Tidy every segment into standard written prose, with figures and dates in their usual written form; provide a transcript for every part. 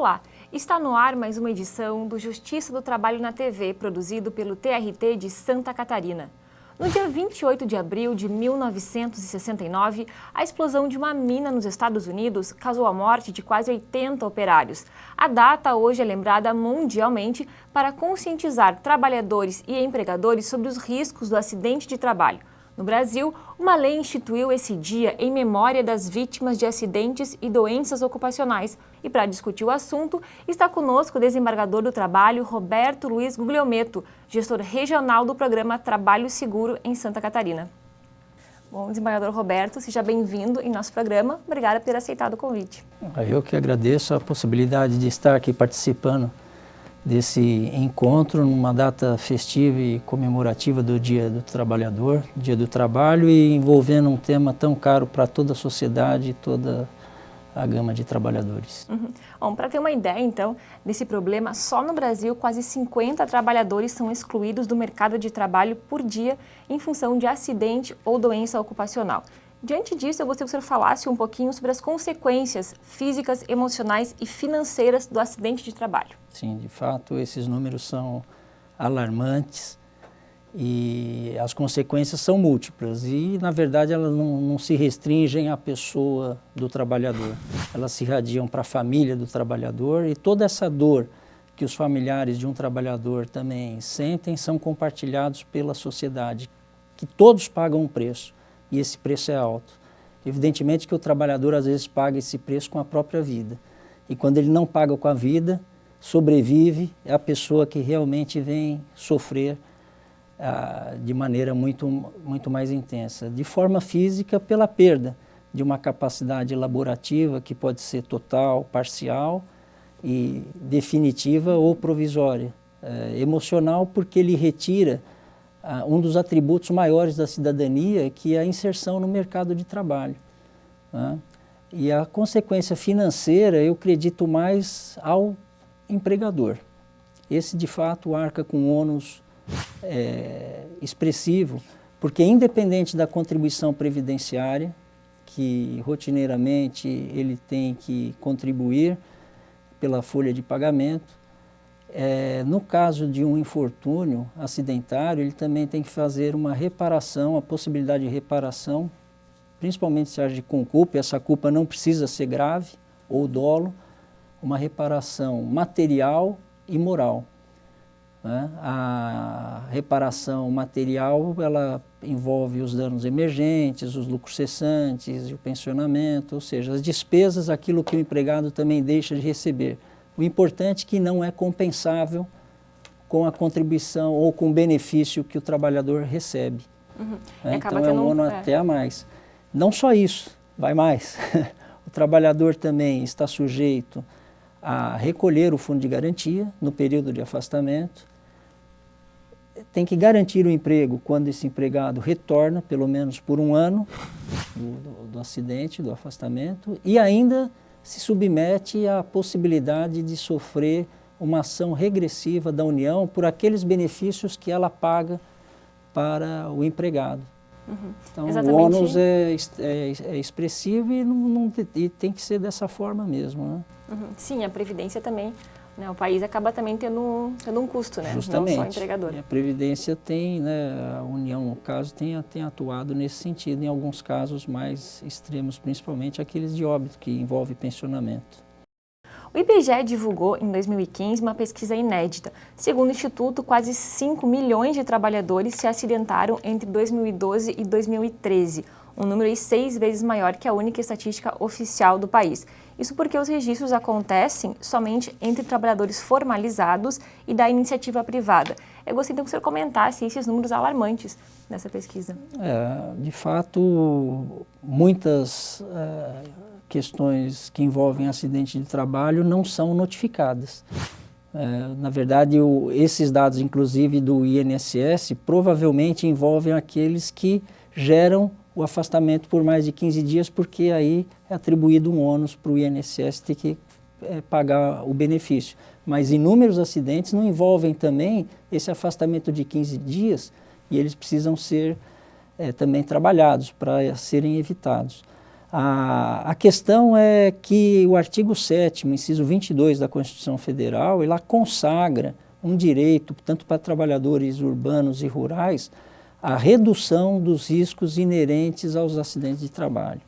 Olá, está no ar mais uma edição do Justiça do Trabalho na TV, produzido pelo TRT de Santa Catarina. No dia 28 de abril de 1969, a explosão de uma mina nos Estados Unidos causou a morte de quase 80 operários. A data hoje é lembrada mundialmente para conscientizar trabalhadores e empregadores sobre os riscos do acidente de trabalho. No Brasil, uma lei instituiu esse dia em memória das vítimas de acidentes e doenças ocupacionais. E para discutir o assunto, está conosco o desembargador do Trabalho, Roberto Luiz Guglielmetto, gestor regional do programa Trabalho Seguro em Santa Catarina. Bom, desembargador Roberto, seja bem-vindo em nosso programa. Obrigada por ter aceitado o convite. Eu que agradeço a possibilidade de estar aqui participando desse encontro numa data festiva e comemorativa do Dia do Trabalhador, Dia do Trabalho, e envolvendo um tema tão caro para toda a sociedade e toda a gama de trabalhadores. Bom, para ter uma ideia, então, desse problema, só no Brasil quase 50 trabalhadores são excluídos do mercado de trabalho por dia em função de acidente ou doença ocupacional. Diante disso, eu gostaria que o senhor falasse um pouquinho sobre as consequências físicas, emocionais e financeiras do acidente de trabalho. Sim, de fato, esses números são alarmantes e as consequências são múltiplas e, na verdade, elas não se restringem à pessoa do trabalhador. Elas se irradiam para a família do trabalhador e toda essa dor que os familiares de um trabalhador também sentem são compartilhados pela sociedade, que todos pagam um preço. E esse preço é alto. Evidentemente que o trabalhador às vezes paga esse preço com a própria vida. E quando ele não paga com a vida, sobrevive, é a pessoa que realmente vem sofrer de maneira muito mais intensa. De forma física, pela perda de uma capacidade elaborativa que pode ser total, parcial e definitiva ou provisória. Emocional porque ele retira um dos atributos maiores da cidadania, que é a inserção no mercado de trabalho, né? E a consequência financeira, eu acredito mais ao empregador. Esse, de fato, arca com ônus expressivo, porque independente da contribuição previdenciária, que rotineiramente ele tem que contribuir pela folha de pagamento, no caso de um infortúnio acidentário, ele também tem que fazer uma reparação, a possibilidade de reparação, principalmente se age com culpa, e essa culpa não precisa ser grave ou dolo, uma reparação material e moral, né? A reparação material, ela envolve os danos emergentes, os lucros cessantes, o pensionamento, ou seja, as despesas, aquilo que o empregado também deixa de receber. O importante é que não é compensável com a contribuição ou com o benefício que o trabalhador recebe. Então é um ônus até a mais. Não só isso, vai mais. O trabalhador também está sujeito a recolher o fundo de garantia no período de afastamento. Tem que garantir o emprego quando esse empregado retorna, pelo menos por um ano do acidente, do afastamento, e ainda se submete à possibilidade de sofrer uma ação regressiva da União por aqueles benefícios que ela paga para o empregado. Então, o ônus é expressivo e tem que ser dessa forma mesmo, né? Sim, a Previdência também, né? O país acaba também tendo um custo, né? Justamente. Não só o empregador. E a Previdência tem, né, a União, no caso, tem atuado nesse sentido, em alguns casos mais extremos, principalmente aqueles de óbito, que envolve pensionamento. O IBGE divulgou em 2015 uma pesquisa inédita. Segundo o Instituto, quase 5 milhões de trabalhadores se acidentaram entre 2012 e 2013, um número 6 vezes maior que a única estatística oficial do país. Isso porque os registros acontecem somente entre trabalhadores formalizados e da iniciativa privada. Eu gostaria então que o senhor comentasse esses números alarmantes dessa pesquisa. De fato, muitas questões que envolvem acidente de trabalho não são notificadas. Na verdade, esses dados, inclusive do INSS, provavelmente envolvem aqueles que geram o afastamento por mais de 15 dias, porque aí é atribuído um ônus para o INSS ter que pagar o benefício. Mas inúmeros acidentes não envolvem também esse afastamento de 15 dias e eles precisam ser também trabalhados para serem evitados. A questão é que o artigo 7º, inciso 22 da Constituição Federal, ela consagra um direito, tanto para trabalhadores urbanos e rurais, a redução dos riscos inerentes aos acidentes de trabalho.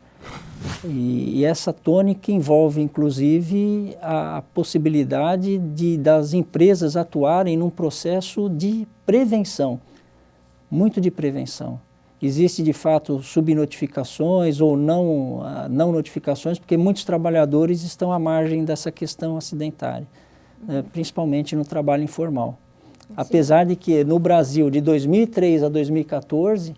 E essa tônica envolve, inclusive, a possibilidade das empresas atuarem num processo de prevenção, muito de prevenção. Existe, de fato, subnotificações ou não notificações, porque muitos trabalhadores estão à margem dessa questão acidentária, né, principalmente no trabalho informal. Sim. Apesar de que, no Brasil, de 2003 a 2014,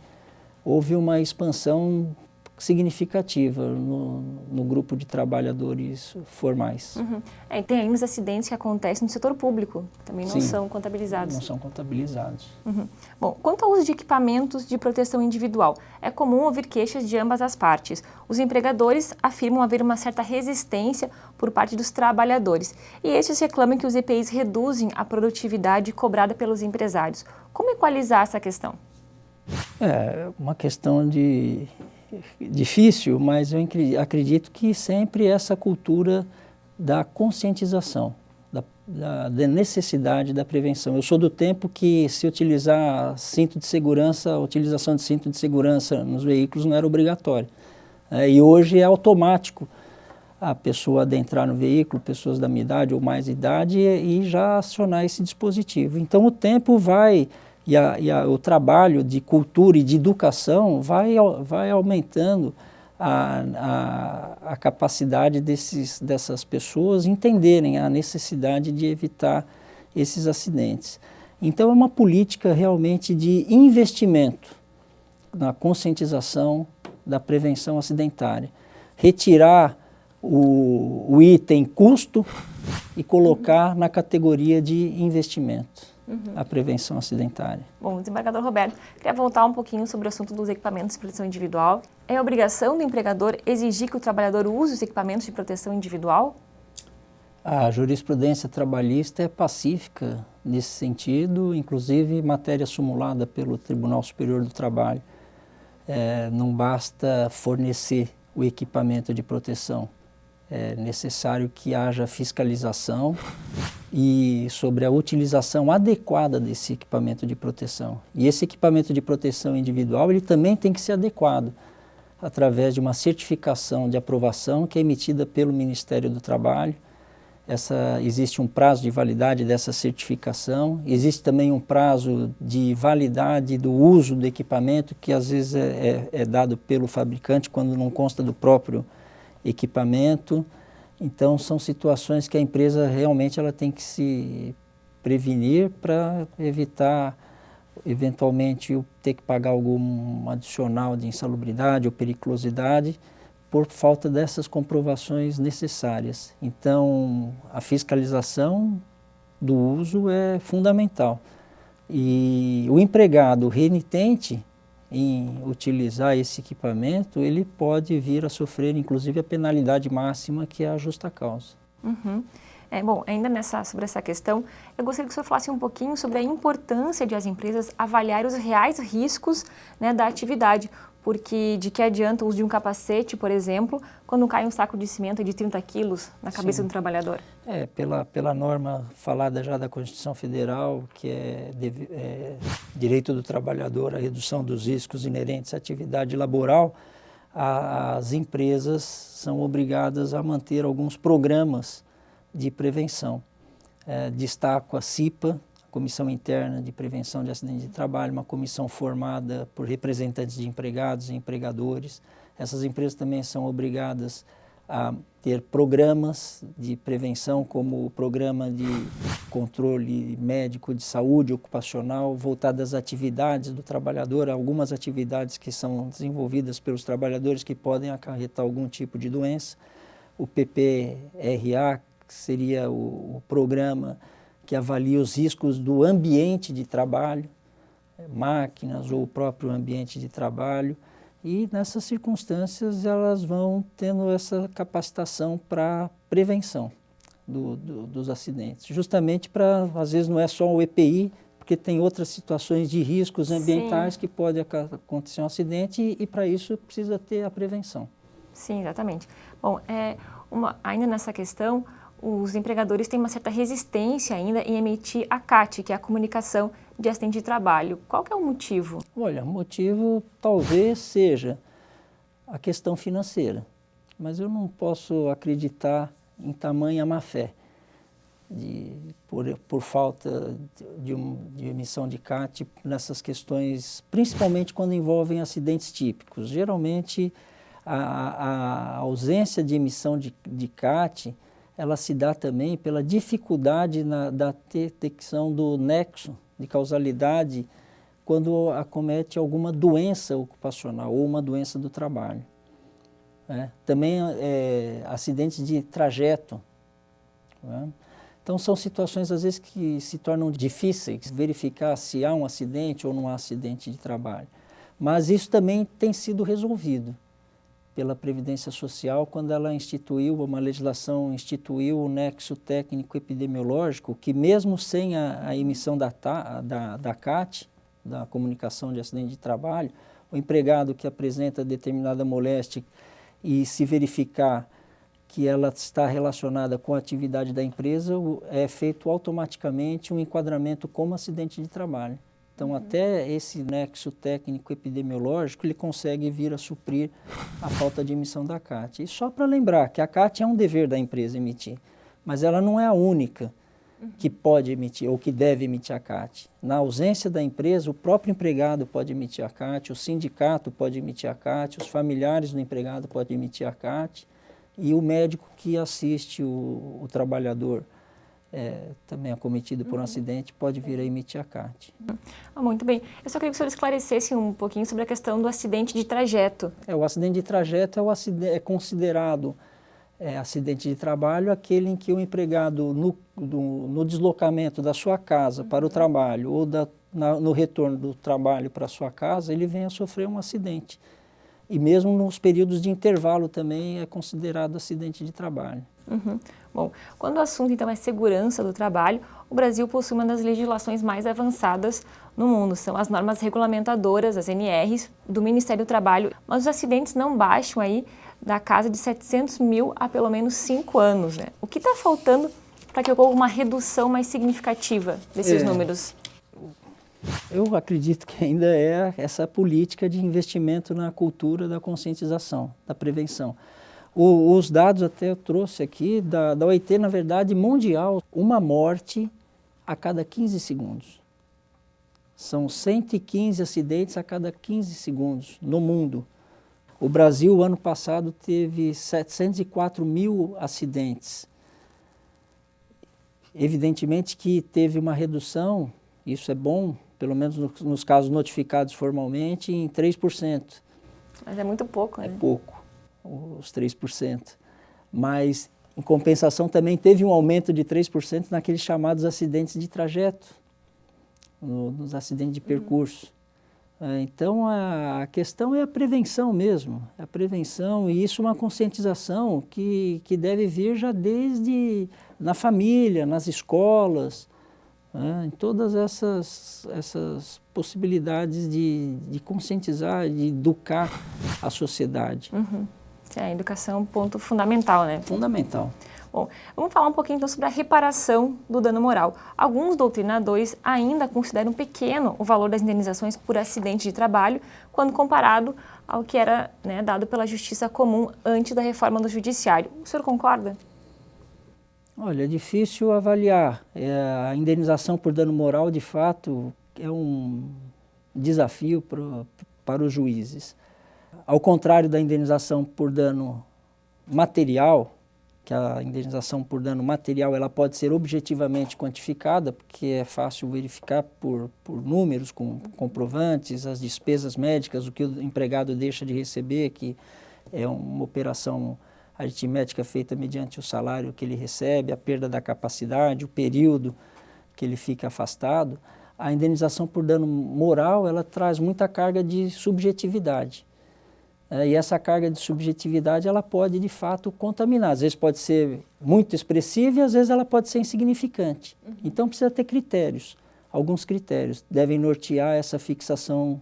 houve uma expansão significativa no grupo de trabalhadores formais. Uhum. E tem ainda os acidentes que acontecem no setor público, também não são contabilizados. Não são contabilizados. Uhum. Bom, quanto ao uso de equipamentos de proteção individual, é comum ouvir queixas de ambas as partes. Os empregadores afirmam haver uma certa resistência por parte dos trabalhadores, e estes reclamam que os EPIs reduzem a produtividade cobrada pelos empresários. Como equalizar essa questão? É uma questão difícil, mas eu acredito que sempre essa cultura da conscientização, da necessidade da prevenção. Eu sou do tempo que se utilizar cinto de segurança, a utilização de cinto de segurança nos veículos não era obrigatória. E hoje é automático a pessoa adentrar no veículo, pessoas da minha idade ou mais idade, e já acionar esse dispositivo. Então o tempo vai... o trabalho de cultura e de educação vai aumentando a capacidade dessas pessoas entenderem a necessidade de evitar esses acidentes. Então é uma política realmente de investimento na conscientização da prevenção acidentária. Retirar o item custo e colocar na categoria de investimento. A prevenção acidentária. Bom, desembargador Roberto, queria voltar um pouquinho sobre o assunto dos equipamentos de proteção individual. É obrigação do empregador exigir que o trabalhador use os equipamentos de proteção individual? A jurisprudência trabalhista é pacífica nesse sentido, inclusive matéria sumulada pelo Tribunal Superior do Trabalho. Não basta fornecer o equipamento de proteção. É necessário que haja fiscalização e sobre a utilização adequada desse equipamento de proteção. E esse equipamento de proteção individual, ele também tem que ser adequado através de uma certificação de aprovação que é emitida pelo Ministério do Trabalho. Existe um prazo de validade dessa certificação, existe também um prazo de validade do uso do equipamento, que às vezes é dado pelo fabricante quando não consta do próprio equipamento. Então são situações que a empresa realmente ela tem que se prevenir para evitar eventualmente ter que pagar algum adicional de insalubridade ou periculosidade por falta dessas comprovações necessárias. Então a fiscalização do uso é fundamental. E o empregado renitente em utilizar esse equipamento, ele pode vir a sofrer, inclusive, a penalidade máxima, que é a justa causa. Uhum. Bom, ainda sobre essa questão, eu gostaria que o senhor falasse um pouquinho sobre a importância de as empresas avaliarem os reais riscos, né, da atividade, porque de que adianta o uso de um capacete, por exemplo, quando cai um saco de cimento de 30 quilos na cabeça do trabalhador? Pela norma falada já da Constituição Federal, que é direito do trabalhador, a redução dos riscos inerentes à atividade laboral, as empresas são obrigadas a manter alguns programas de prevenção. Destaco a CIPA, Comissão Interna de Prevenção de Acidentes de Trabalho, uma comissão formada por representantes de empregados e empregadores. Essas empresas também são obrigadas a ter programas de prevenção, como o programa de controle médico de saúde ocupacional, voltado às atividades do trabalhador, algumas atividades que são desenvolvidas pelos trabalhadores que podem acarretar algum tipo de doença. O PPRA, que seria o programa que avalia os riscos do ambiente de trabalho, máquinas ou o próprio ambiente de trabalho, e nessas circunstâncias elas vão tendo essa capacitação para prevenção dos acidentes, justamente para, às vezes não é só o EPI, porque tem outras situações de riscos ambientais que pode acontecer um acidente e para isso precisa ter a prevenção. Sim, exatamente. Bom, ainda nessa questão, os empregadores têm uma certa resistência ainda em emitir a CAT, que é a comunicação de acidente de trabalho. Qual que é o motivo? Olha, o motivo talvez seja a questão financeira, mas eu não posso acreditar em tamanha má-fé por falta de emissão de CAT nessas questões, principalmente quando envolvem acidentes típicos. Geralmente, a ausência de emissão de CAT, ela se dá também pela dificuldade da detecção do nexo de causalidade quando acomete alguma doença ocupacional ou uma doença do trabalho. Também acidentes de trajeto. Então são situações às vezes que se tornam difíceis verificar se há um acidente ou não há acidente de trabalho. Mas isso também tem sido resolvido pela Previdência Social quando ela uma legislação instituiu o nexo técnico epidemiológico, que mesmo sem a emissão da CAT, da comunicação de acidente de trabalho, o empregado que apresenta determinada moléstia e se verificar que ela está relacionada com a atividade da empresa, é feito automaticamente um enquadramento como acidente de trabalho. Então, até esse nexo técnico epidemiológico, ele consegue vir a suprir a falta de emissão da CAT. E só para lembrar que a CAT é um dever da empresa emitir, mas ela não é a única que pode emitir ou que deve emitir a CAT. Na ausência da empresa, o próprio empregado pode emitir a CAT, o sindicato pode emitir a CAT, os familiares do empregado podem emitir a CAT, e o médico que assiste o trabalhador também acometido por um acidente pode vir a emitir a CAT. Muito bem. Eu só queria que o senhor esclarecesse um pouquinho sobre a questão do acidente de trajeto. O acidente de trajeto é considerado acidente de trabalho aquele em que o empregado no deslocamento da sua casa para o trabalho ou no retorno do trabalho para a sua casa, ele vem a sofrer um acidente. E mesmo nos períodos de intervalo também é considerado acidente de trabalho. Bom, quando o assunto então é segurança do trabalho, o Brasil possui uma das legislações mais avançadas no mundo. São as normas regulamentadoras, as NRs, do Ministério do Trabalho. Mas os acidentes não baixam aí da casa de 700 mil a pelo menos 5 anos. Né? O que está faltando para que ocorra uma redução mais significativa desses números? Eu acredito que ainda é essa política de investimento na cultura da conscientização, da prevenção. Os dados até eu trouxe aqui da OIT, na verdade, mundial, uma morte a cada 15 segundos. São 115 acidentes a cada 15 segundos no mundo. O Brasil, ano passado, teve 704 mil acidentes. Evidentemente que teve uma redução, isso é bom, pelo menos nos casos notificados formalmente, em 3%. Mas é muito pouco, né? É pouco, os 3%. Mas, em compensação, também teve um aumento de 3% naqueles chamados acidentes de trajeto, nos acidentes de percurso. Então, a questão é a prevenção mesmo, a prevenção, e isso é uma conscientização que deve vir já desde na família, nas escolas, em todas essas possibilidades de conscientizar, de educar a sociedade. A educação é um ponto fundamental, né? Fundamental. Bom, vamos falar um pouquinho então sobre a reparação do dano moral. Alguns doutrinadores ainda consideram pequeno o valor das indenizações por acidente de trabalho, quando comparado ao que era dado pela Justiça Comum antes da reforma do Judiciário. O senhor concorda? Olha, é difícil avaliar. A indenização por dano moral, de fato, é um desafio para os juízes. Ao contrário da indenização por dano material, que a indenização por dano material ela pode ser objetivamente quantificada, porque é fácil verificar por números, com comprovantes, as despesas médicas, o que o empregado deixa de receber, que é uma operação aritmética feita mediante o salário que ele recebe, a perda da capacidade, o período que ele fica afastado. A indenização por dano moral, ela traz muita carga de subjetividade. E essa carga de subjetividade, ela pode, de fato, contaminar. Às vezes pode ser muito expressiva e às vezes ela pode ser insignificante. Então precisa ter critérios. Alguns critérios devem nortear essa fixação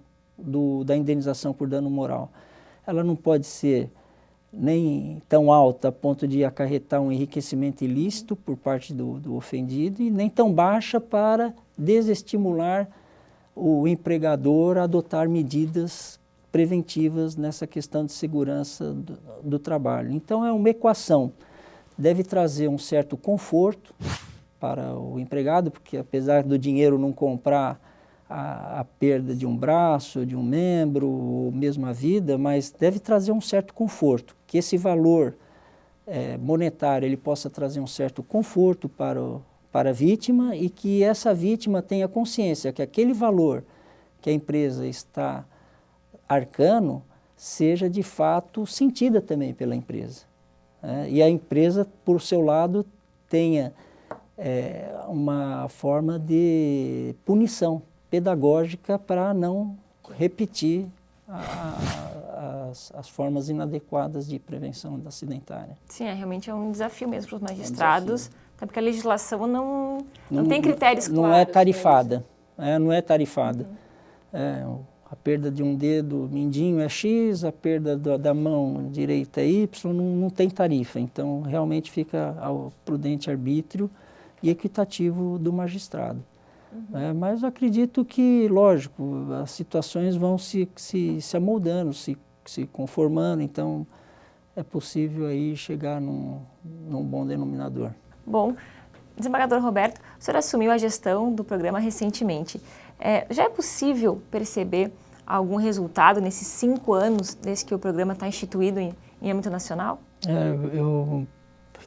da indenização por dano moral. Ela não pode ser nem tão alta a ponto de acarretar um enriquecimento ilícito por parte do ofendido e nem tão baixa para desestimular o empregador a adotar medidas preventivas nessa questão de segurança do trabalho. Então é uma equação, deve trazer um certo conforto para o empregado, porque apesar do dinheiro não comprar a perda de um braço, de um membro, ou mesmo a vida, mas deve trazer um certo conforto, que esse valor monetário ele possa trazer um certo conforto para a vítima e que essa vítima tenha consciência que aquele valor que a empresa está arcando seja de fato sentida também pela empresa. E a empresa, por seu lado, tenha uma forma de punição pedagógica para não repetir as formas inadequadas de prevenção da acidentária. Sim, realmente é um desafio mesmo para os magistrados, até porque a legislação não tem critérios claros. Não é tarifada, não é tarifada. A perda de um dedo mindinho é X, a perda da mão direita é Y, não tem tarifa. Então, realmente fica ao prudente arbítrio e equitativo do magistrado. Mas eu acredito que, lógico, as situações vão se amoldando, se conformando, então é possível aí chegar num bom denominador. Bom, desembargador Roberto, o senhor assumiu a gestão do programa recentemente. Já é possível perceber algum resultado nesses 5 anos desde que o programa está instituído em âmbito nacional?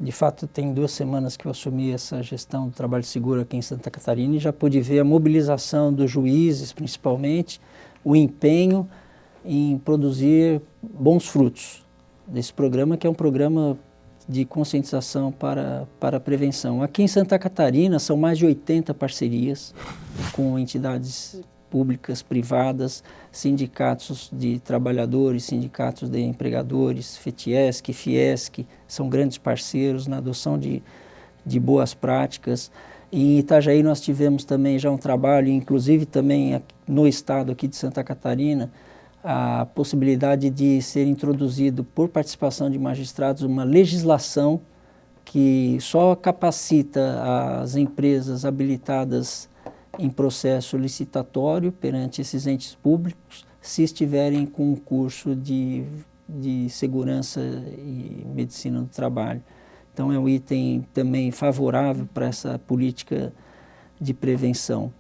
De fato, tem 2 semanas que eu assumi essa gestão do trabalho seguro aqui em Santa Catarina e já pude ver a mobilização dos juízes, principalmente, o empenho em produzir bons frutos desse programa, que é um programa de conscientização para a prevenção. Aqui em Santa Catarina são mais de 80 parcerias com entidades públicas, privadas, sindicatos de trabalhadores, sindicatos de empregadores, FETIESC, FIESC, são grandes parceiros na adoção de boas práticas. E em Itajaí nós tivemos também já um trabalho, inclusive também no estado aqui de Santa Catarina, a possibilidade de ser introduzido por participação de magistrados uma legislação que só capacita as empresas habilitadas em processo licitatório perante esses entes públicos, se estiverem com um curso de segurança e medicina do trabalho. Então é um item também favorável para essa política de prevenção.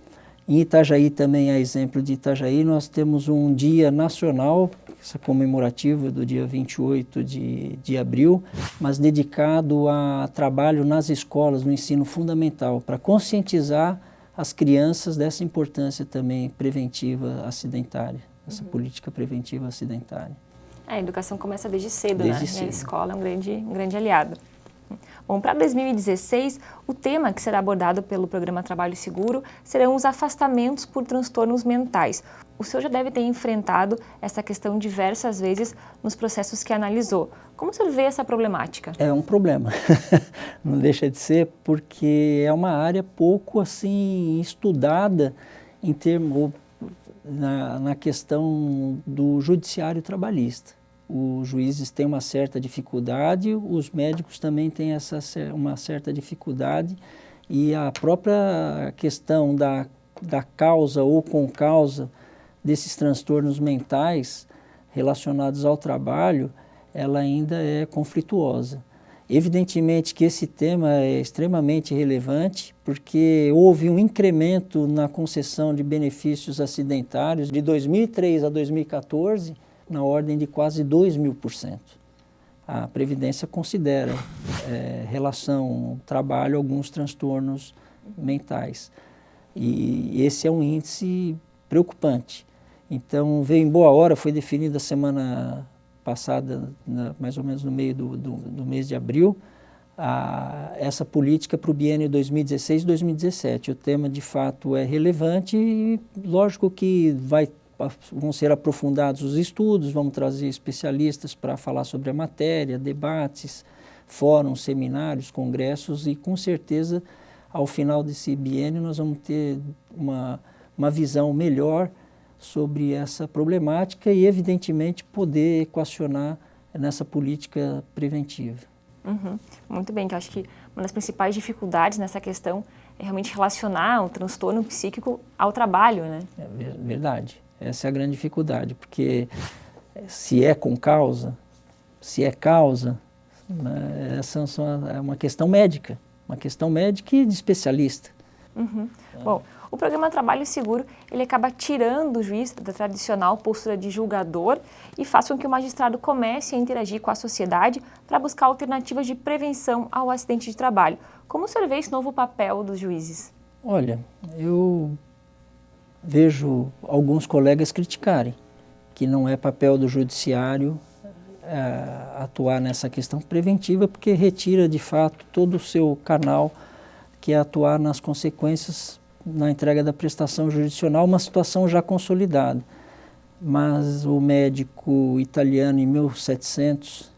Em Itajaí também, a exemplo de Itajaí, nós temos um dia nacional, comemorativo do dia 28 de abril, mas dedicado a trabalho nas escolas, no ensino fundamental, para conscientizar as crianças dessa importância também preventiva acidentária, essa política preventiva acidentária. A educação começa desde cedo, desde né? cedo. E a escola é um grande aliado. Bom, para 2016, o tema que será abordado pelo programa Trabalho Seguro serão os afastamentos por transtornos mentais. O senhor já deve ter enfrentado essa questão diversas vezes nos processos que analisou. Como o senhor vê essa problemática? É um problema, não deixa de ser, porque é uma área pouco assim estudada em termos na questão do judiciário trabalhista. Os juízes têm uma certa dificuldade, os médicos também têm uma certa dificuldade e a própria questão da causa ou concausa desses transtornos mentais relacionados ao trabalho, ela ainda é conflituosa. Evidentemente que esse tema é extremamente relevante porque houve um incremento na concessão de benefícios acidentários de 2003 a 2014, na ordem de quase 2.000%. A Previdência considera relação trabalho alguns transtornos mentais. E esse é um índice preocupante. Então, veio em boa hora, foi definida a semana passada, mais ou menos no meio do mês de abril, essa política para o biênio 2016-2017. O tema, de fato, é relevante e, lógico que vão ser aprofundados os estudos, vamos trazer especialistas para falar sobre a matéria, debates, fóruns, seminários, congressos e, com certeza, ao final desse biênio, nós vamos ter uma visão melhor sobre essa problemática e, evidentemente, poder equacionar nessa política preventiva. Uhum. Muito bem, que eu acho que uma das principais dificuldades nessa questão é realmente relacionar o transtorno psíquico ao trabalho, né? É verdade. Essa é a grande dificuldade, porque se é com causa, se é causa, né, essa é uma questão médica e de especialista. Uhum. Bom, o programa Trabalho Seguro, ele acaba tirando o juiz da tradicional postura de julgador e faz com que o magistrado comece a interagir com a sociedade para buscar alternativas de prevenção ao acidente de trabalho. Como o senhor vê esse novo papel dos juízes? Olha, eu vejo alguns colegas criticarem que não é papel do judiciário atuar nessa questão preventiva, porque retira de fato todo o seu canal, que é atuar nas consequências na entrega da prestação jurisdicional, uma situação já consolidada. Mas o médico italiano, em 1700,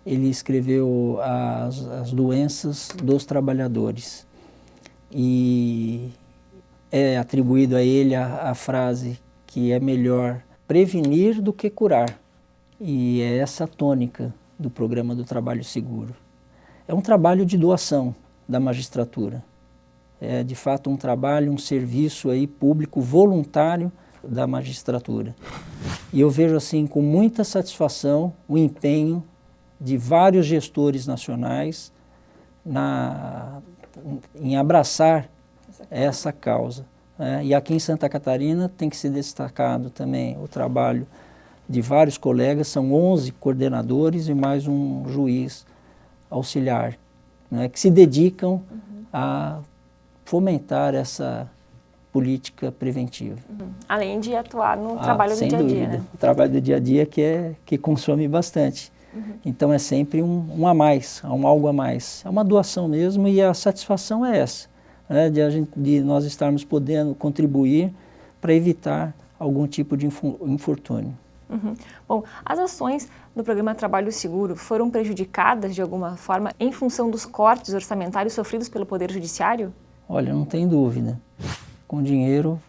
ele escreveu as doenças dos trabalhadores. E é atribuído a ele a frase que é melhor prevenir do que curar. E é essa a tônica do programa do Trabalho Seguro. É um trabalho de doação da magistratura. É de fato um trabalho, um serviço aí público voluntário da magistratura. E eu vejo assim com muita satisfação o empenho de vários gestores nacionais em abraçar essa causa. E aqui em Santa Catarina tem que ser destacado também o trabalho de vários colegas, são 11 coordenadores e mais um juiz auxiliar, né, que se dedicam a fomentar essa política preventiva. Além de atuar no trabalho do dia a dia, né? O trabalho do dia a dia que consome bastante. Então é sempre um a mais, um algo a mais. É uma doação mesmo e a satisfação é essa, né, de nós estarmos podendo contribuir para evitar algum tipo de infortúnio. Bom, as ações do programa Trabalho Seguro foram prejudicadas de alguma forma em função dos cortes orçamentários sofridos pelo Poder Judiciário? Olha, não tem dúvida. Com dinheiro,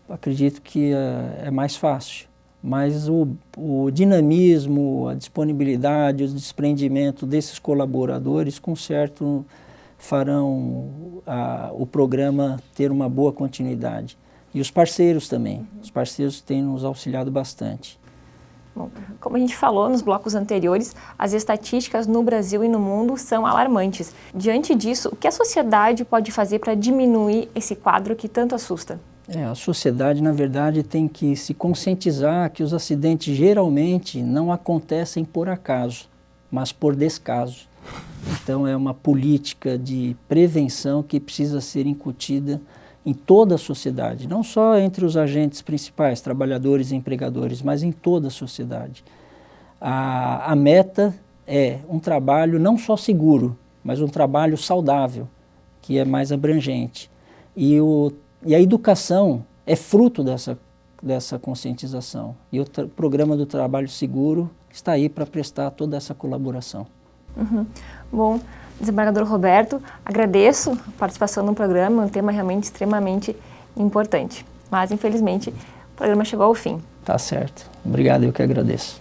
acredito que é mais fácil. Mas o dinamismo, a disponibilidade, o desprendimento desses colaboradores, com certo, farão o programa ter uma boa continuidade. E os parceiros também. Os parceiros têm nos auxiliado bastante. Bom, como a gente falou nos blocos anteriores, as estatísticas no Brasil e no mundo são alarmantes. Diante disso, o que a sociedade pode fazer para diminuir esse quadro que tanto assusta? A sociedade, na verdade, tem que se conscientizar que os acidentes geralmente não acontecem por acaso, mas por descaso. Então é uma política de prevenção que precisa ser incutida em toda a sociedade, não só entre os agentes principais, trabalhadores e empregadores, mas em toda a sociedade. A meta é um trabalho não só seguro, mas um trabalho saudável, que é mais abrangente. E a educação é fruto dessa conscientização. E o programa do Trabalho Seguro está aí para prestar toda essa colaboração. Bom, desembargador Roberto, agradeço a participação no programa, um tema realmente extremamente importante. Mas, infelizmente, o programa chegou ao fim. Tá certo. Obrigado, eu que agradeço.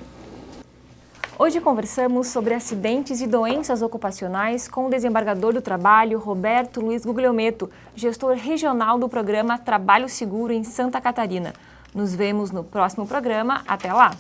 Hoje conversamos sobre acidentes e doenças ocupacionais com o desembargador do Trabalho, Roberto Luiz Guglielmetto, gestor regional do programa Trabalho Seguro em Santa Catarina. Nos vemos no próximo programa. Até lá!